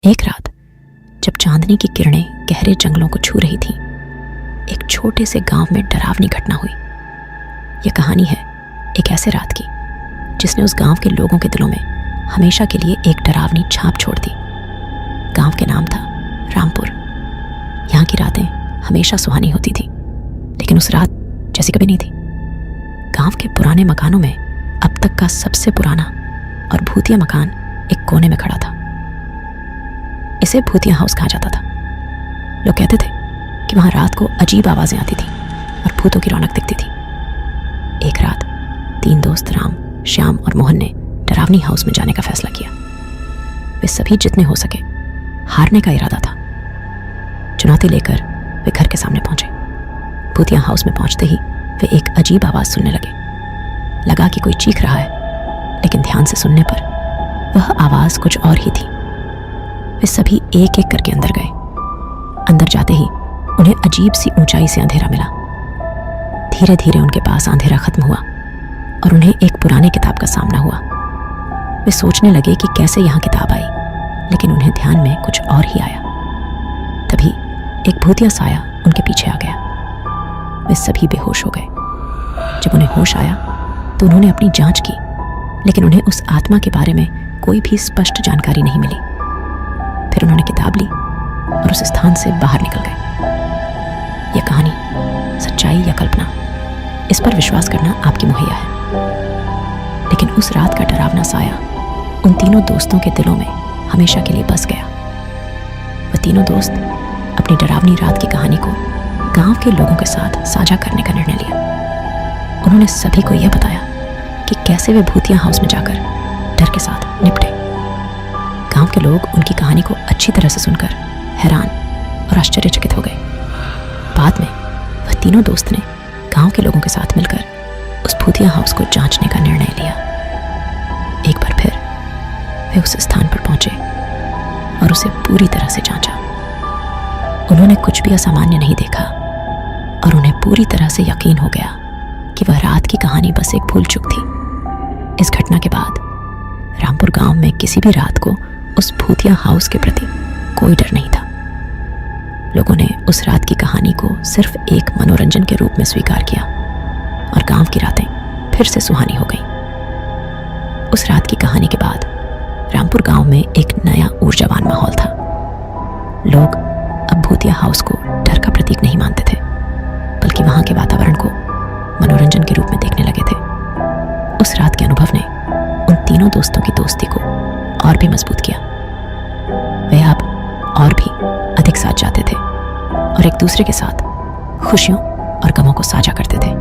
एक रात जब चांदनी की किरणें गहरे जंगलों को छू रही थीं, एक छोटे से गांव में डरावनी घटना हुई। यह कहानी है एक ऐसे रात की जिसने उस गांव के लोगों के दिलों में हमेशा के लिए एक डरावनी छाप छोड़ दी। गांव के नाम था रामपुर। यहाँ की रातें हमेशा सुहानी होती थी, लेकिन उस रात जैसी कभी नहीं थी। गांव के पुराने मकानों में अब तक का सबसे पुराना और भूतिया मकान एक कोने में खड़ा था। इसे भूतिया हाउस कहा जाता था। लोग कहते थे कि वहां रात को अजीब आवाजें आती थी और भूतों की रौनक दिखती थी। एक रात 3 दोस्त राम, श्याम और मोहन ने डरावनी हाउस में जाने का फैसला किया। वे सभी जितने हो सके हारने का इरादा था। चुनौती लेकर वे घर के सामने पहुंचे। भूतिया हाउस में पहुंचते ही वे एक अजीब आवाज सुनने लगे। लगा कि कोई चीख रहा है, लेकिन ध्यान से सुनने पर वह आवाज कुछ और ही थी। वे सभी एक एक करके अंदर गए। अंदर जाते ही उन्हें अजीब सी ऊंचाई से अंधेरा मिला। धीरे धीरे उनके पास अंधेरा खत्म हुआ और उन्हें एक पुराने किताब का सामना हुआ। वे सोचने लगे कि कैसे यहाँ किताब आई, लेकिन उन्हें ध्यान में कुछ और ही आया। तभी एक भूतिया साया उनके पीछे आ गया। वे सभी बेहोश हो गए। जब उन्हें होश आया तो उन्होंने अपनी जांच की, लेकिन उन्हें उस आत्मा के बारे में कोई भी स्पष्ट जानकारी नहीं मिली। फिर उन्होंने किताब ली और उस स्थान से बाहर निकल गए। यह कहानी सच्चाई या कल्पना, इस पर विश्वास करना आपकी मुहैया है, लेकिन उस रात का डरावना साया उन तीनों दोस्तों के दिलों में हमेशा के लिए बस गया। वह तीनों दोस्त अपनी डरावनी रात की कहानी को गांव के लोगों के साथ साझा करने का निर्णय लिया। उन्होंने सभी को यह बताया कि कैसे वे भूतिया हाउस में जाकर डर के साथ निपटे। गांव के लोग उनकी कहानी को अच्छी तरह से सुनकर हैरान और आश्चर्यचकित हो गए। बाद में वह तीनों दोस्त ने गांव के लोगों के साथ मिलकर उस भूतिया हाउस को जांचने का निर्णय लिया। एक बार फिर वे उस स्थान पर पहुंचे और उसे पूरी तरह से जांचा। उन्होंने कुछ भी असामान्य नहीं देखा और उन्हें पूरी तरह से यकीन हो गया कि वह रात की कहानी बस एक भूल चूक थी। इस घटना के बाद रामपुर गांव में किसी भी रात को उस भूतिया हाउस के प्रति कोई डर नहीं था। लोगों ने उस रात की कहानी को सिर्फ एक मनोरंजन के रूप में स्वीकार किया और गांव की रातें फिर से सुहानी हो गईं। उस रात की कहानी के बाद रामपुर गांव में एक नया ऊर्जावान माहौल था। लोग अब भूतिया हाउस को डर का प्रतीक नहीं मानते थे, बल्कि वहां के वातावरण को मनोरंजन के रूप में देखने लगे थे। उस रात के अनुभव ने उन तीनों दोस्तों की दोस्ती को और भी मजबूत किया। वे अब और भी अधिक साथ जाते थे और एक दूसरे के साथ खुशियों और गमों को साझा करते थे।